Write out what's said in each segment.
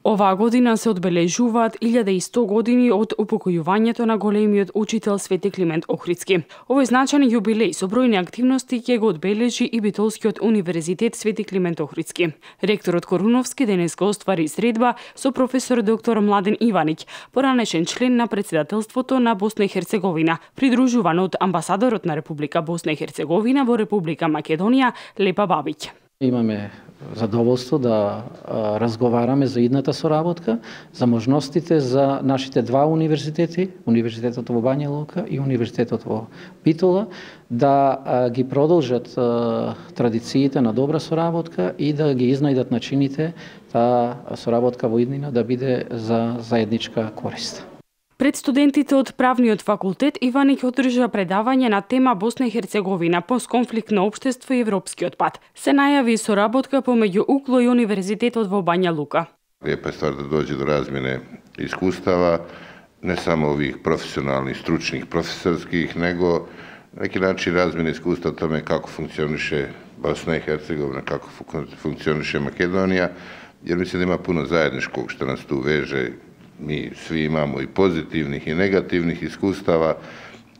Оваа година се одбележуваат 1100 години од упокојувањето на големиот учител Свети Климент Охридски. Овој значаен јубилеј со бројни активности ќе го одбележи и Битолскиот универзитет Свети Климент Охридски. Ректорот Коруновски денеска оствари средба со професор доктор Младен Иваниќ, поранешен член на председателството на Босна и Херцеговина, придружуван од амбасадорот на Република Босна и Херцеговина во Република Македонија Лепа Бабиќ. Имаме задоволство да разговараме за идната соработка, за можностите за нашите два универзитети, Универзитетот во Бања Лука и Универзитетот во Битола, да ги продолжат традициите на добра соработка и да ги изнајдат начините таа соработка во иднина да биде за заедничка корист. Пред студентите од правниот факултет Иваниќ одржа предавање на тема Босна и Херцеговина, постконфликтно општество и европскиот пат. Се најави соработка помеѓу УКЛО и Универзитетот во Бања Лука. Лепа ствар да доđe do razmjene iskustava, ne samo ovih profesionalnih, stručnih, profesorskih, nego na neki način razmjene iskustva o tome kako funkcioniše Bosna i Hercegovina, kako funkcioniše Makedonija, jer mislim da ima puno zajedničkog što nas tu veže. Mi svi imamo i pozitivnih i negativnih iskustava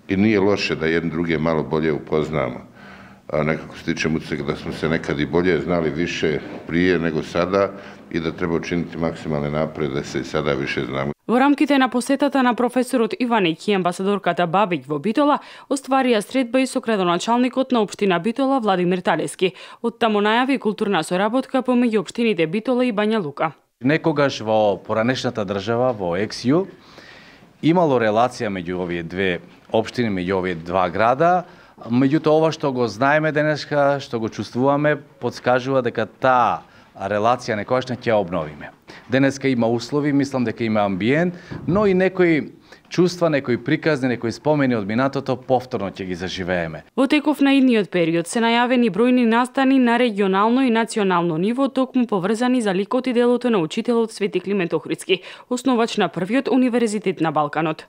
i nije loše da jedni druge malo bolje upoznamo. Nekako stičem utisak da smo se nekad i bolje znali više prije nego sada i da treba učiniti maksimalne napred da se i sada više znamo. Во рамките на посетата на професорот Иваниќ и амбасадорката Бабиќ во Битола, остварија средба и со градоначалникот на општина Битола Владимир Талески. Од таму најави културна соработка помеѓу општините Битола и Бања Лука. Некогаш во поранешната држава, во ексју, имало релација меѓу овие две општини, меѓу овие два града, меѓутоа ова што го знаеме денеска, што го чувствуваме, подскажува дека таа релација некогашна ќе обновиме. Денеска има услови, мислам дека има амбиент, но и некои чувства, некои приказни, некои спомени од минатото повторно ќе ги заживееме. Во теков на идниот период се најавени бројни настани на регионално и национално ниво, токму поврзани за ликот и делото на учителот Свети Климент Охридски, основач на првиот универзитет на Балканот.